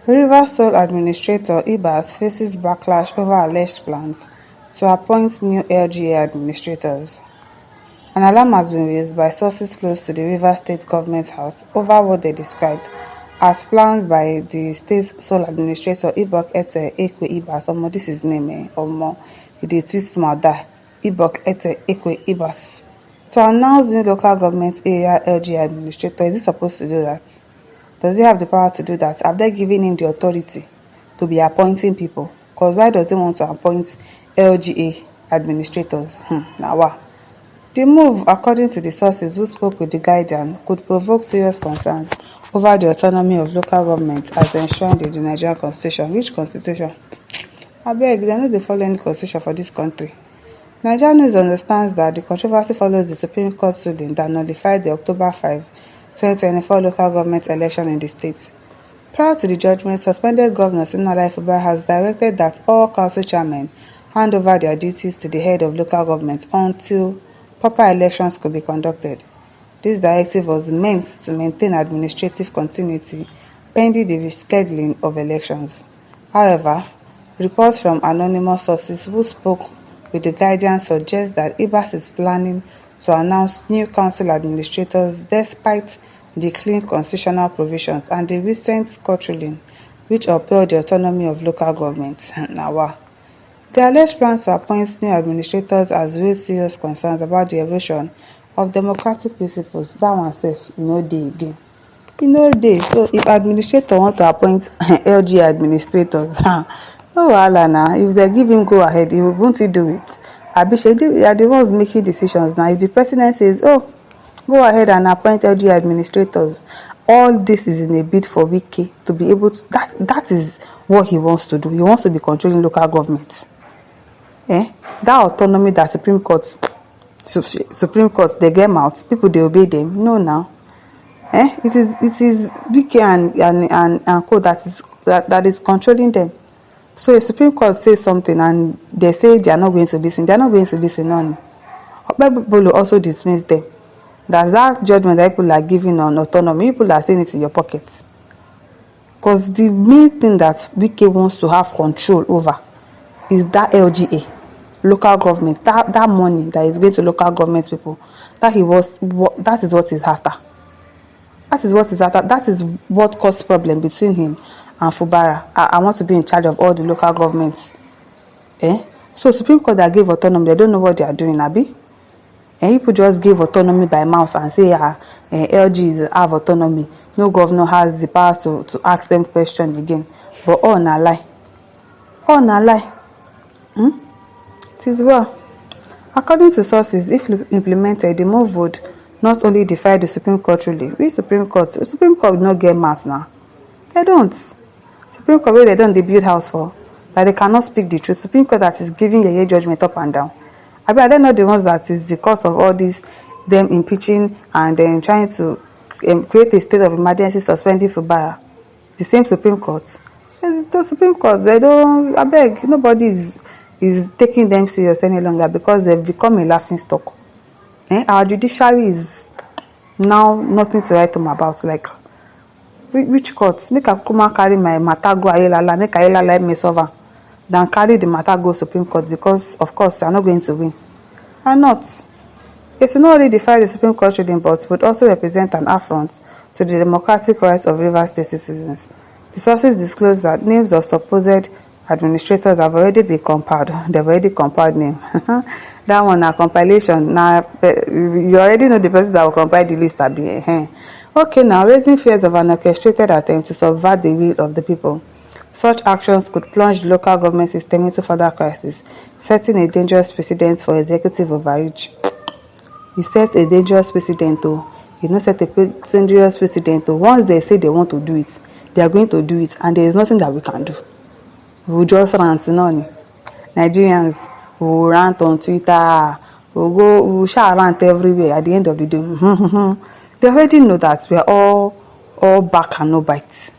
Rivers sole administrator Ibas faces backlash over alleged plans to appoint new LGA administrators. An alarm has been raised by sources close to the Rivers State Government House over what they described as plans by the state's sole administrator Ibok Ete Ekwe Ibas. This is name e dey twist mouth die. Ibok Ete Ekwe Ibas. To announce new local government area LGA administrator, is he supposed to do that? Does he have the power to do that? Have they given him the authority to be appointing people? Because why does he want to appoint LGA administrators? Now what? The move, according to the sources who spoke with the Guardian, could provoke serious concerns over the autonomy of local governments as enshrined in the Nigerian constitution. Which constitution? Abeg, they no dey follow any constitution for this country. Nigerian News understands that the controversy follows the Supreme Court ruling that nullified the October 5, 2024 local government election in the state. Prior to the judgment, suspended Governor Siminalayi Fubara has directed that all council chairmen hand over their duties to the head of local government until proper elections could be conducted. This directive was meant to maintain administrative continuity pending the rescheduling of elections. However, reports from anonymous sources who spoke with the Guardian suggest that Ibas is planning to announce new council administrators despite the clean constitutional provisions and the recent court ruling which upheld the autonomy of local governments. Now, the alleged plans to appoint new administrators has raised serious concerns about the erosion of democratic principles. That one sef, no dey again. No dey. So if administrator want to appoint LG administrators, no wahala na. If they give him go ahead, won't he do it? Abi they are the ones making decisions now. If the president says, oh, go ahead and appoint LG administrators, all this is in a bid for Wike to be able to, that is what he wants to do. He wants to be controlling local government. That autonomy that Supreme Court they get out, people they obey them. No now. It is Wike and co that is controlling them. So if Supreme Court says something and they say they are not going to listen, they are not going to listen on. People will also dismiss them. That judgment that people are giving on autonomy, people are saying it in your pocket. Because the main thing that Wike wants to have control over is that LGA, local government, that money that is going to local government people. That is what he's after. That is what he's after. That is what caused problem between him and Fubara. I want to be in charge of all the local governments. So Supreme Court that gave autonomy, they don't know what they are doing, Abi. And people just give autonomy by mouth and say, LG have autonomy. No governor has the power to ask them question again. But all na lie. All na lie. It is well. According to sources, if implemented, the move would not only defy the Supreme Court ruling. Which Supreme Court? The Supreme Court no get mass now. They don't. Supreme Court where they don't build house for, that they cannot speak the truth. Supreme Court that is giving a judgment up and down. I don't know the ones that is the cause of all this, them impeaching and then trying to create a state of emergency, suspending Fubara. The same Supreme Court. The Supreme Court, they don't, I beg, nobody is taking them serious any longer because they've become a laughing stock. Our judiciary is now nothing to write home about. Like, which court? Make a come carry my matter go Ayelala, make Ayelala me solve than carry the matter go Supreme Court because, of course, I'm not going to win. I'm not. It will not only defy the Supreme Court ruling, but would also represent an affront to the democratic rights of Rivers State citizens. The sources disclosed that names of supposed administrators have already been compiled. They've already compiled name. That one, a compilation. Now, you already know the person that will compile the list. Okay, now, raising fears of an orchestrated attempt to subvert the will of the people. Such actions could plunge the local government system into further crisis, setting a dangerous precedent for executive overreach. He set a dangerous precedent, set a dangerous precedent. Once they say they want to do it, they are going to do it, and there is nothing that we can do. We will just rant, Nigerians will rant on Twitter, we will shall rant everywhere at the end of the day. They already know that we are all back and no bite.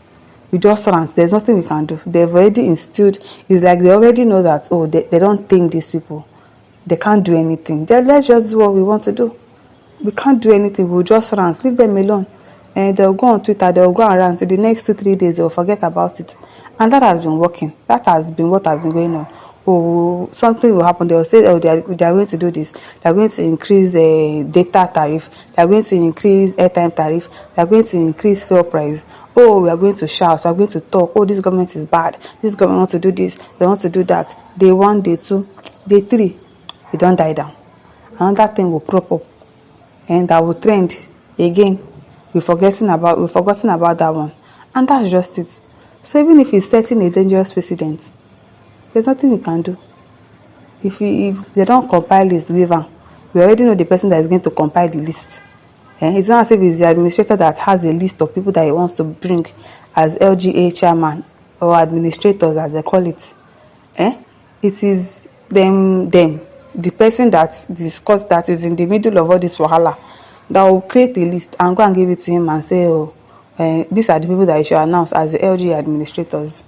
We just rant. There's nothing we can do. They've already instilled. It's like they already know that, they don't think these people. They can't do anything. Let's just do what we want to do. We can't do anything. We'll just rant. Leave them alone. and they'll go on Twitter, they'll go around till the next 2-3 days, they'll forget about it. And that has been working. That has been what has been going on. Oh, something will happen. They'll say, oh, they are going to do this. They are going to increase data tariff. They are going to increase airtime tariff. They are going to increase fuel price. Oh, we are going to shout. We are going to talk. Oh, this government is bad. This government wants to do this. They want to do that. Day 1, day 2, day 3, it don't die down. Another thing will prop up, and that will trend again. We've forgotten about that one, and that's just it. So even if it's setting a dangerous precedent, there's nothing we can do. If they don't compile list, give am, we already know the person that is going to compile the list. It's not as if it's the administrator that has a list of people that he wants to bring as LGA chairman or administrators, as they call it. It is them, the person that is in the middle of all this wahala, that will create a list and go and give it to him and say, oh, these are the people that you should announce as the LG administrators.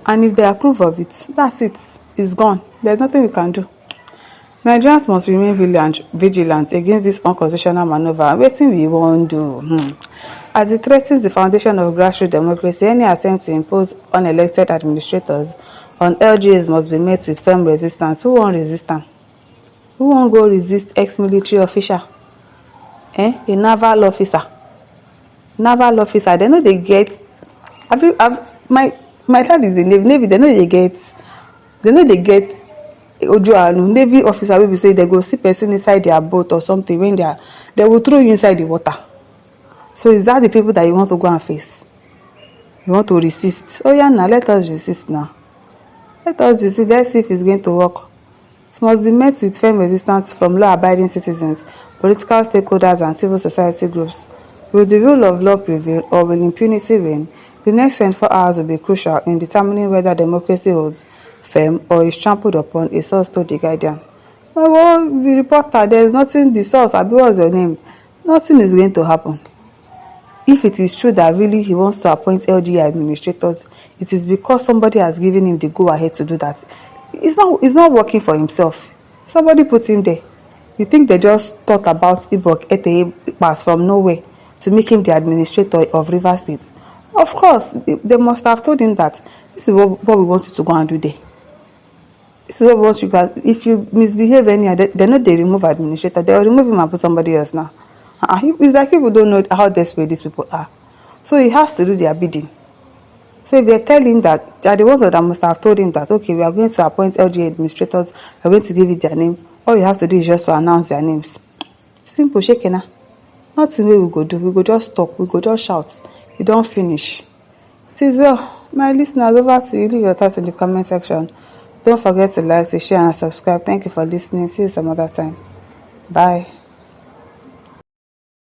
And if they approve of it, that's it. It's gone. There's nothing we can do. Nigerians must remain vigilant against this unconstitutional maneuver. Wetin we won't do? As it threatens the foundation of grassroots democracy, any attempt to impose unelected administrators on LGAs must be met with firm resistance. Who won't resist them? Who won't go resist ex-military official? A naval officer. They know they get. My dad is in Navy. They know they get Ojuanu, Navy officer will be say they go see person inside their boat or something when they will throw you inside the water. So is that the people that you want to go and face? You want to resist? Oh yeah, now let us resist now. Let's see if it's going to work. It must be met with firm resistance from law-abiding citizens, political stakeholders, and civil society groups. Will the rule of law prevail, or will impunity reign? The next 24 hours will be crucial in determining whether democracy holds firm or is trampled upon, a source told The Guardian. Well, the reporter, there is nothing, the source, Abi, what's your name? Nothing is going to happen. If it is true that really he wants to appoint LGA administrators, it is because somebody has given him the go-ahead to do that. It's not working for himself. Somebody put him there. You think they just thought about Ibok Ete pass from nowhere to make him the administrator of Rivers State? Of course, they must have told him that this is what we want you to go and do there. This is what we want you guys. If you misbehave anyhow, they know they remove administrator. They will remove him and put somebody else now. It's like people don't know how desperate these people are. So he has to do their bidding. So if they tell him that, they are the ones that must have told him that, okay, we are going to appoint LGA administrators, we are going to give it their name. All you have to do is just to announce their names. Simple, shekena. Nothing we go do. We go just talk. We go just shout. You don't finish. It is well. My listeners, over to you. Leave your thoughts in the comment section. Don't forget to like, to share, and subscribe. Thank you for listening. See you some other time. Bye.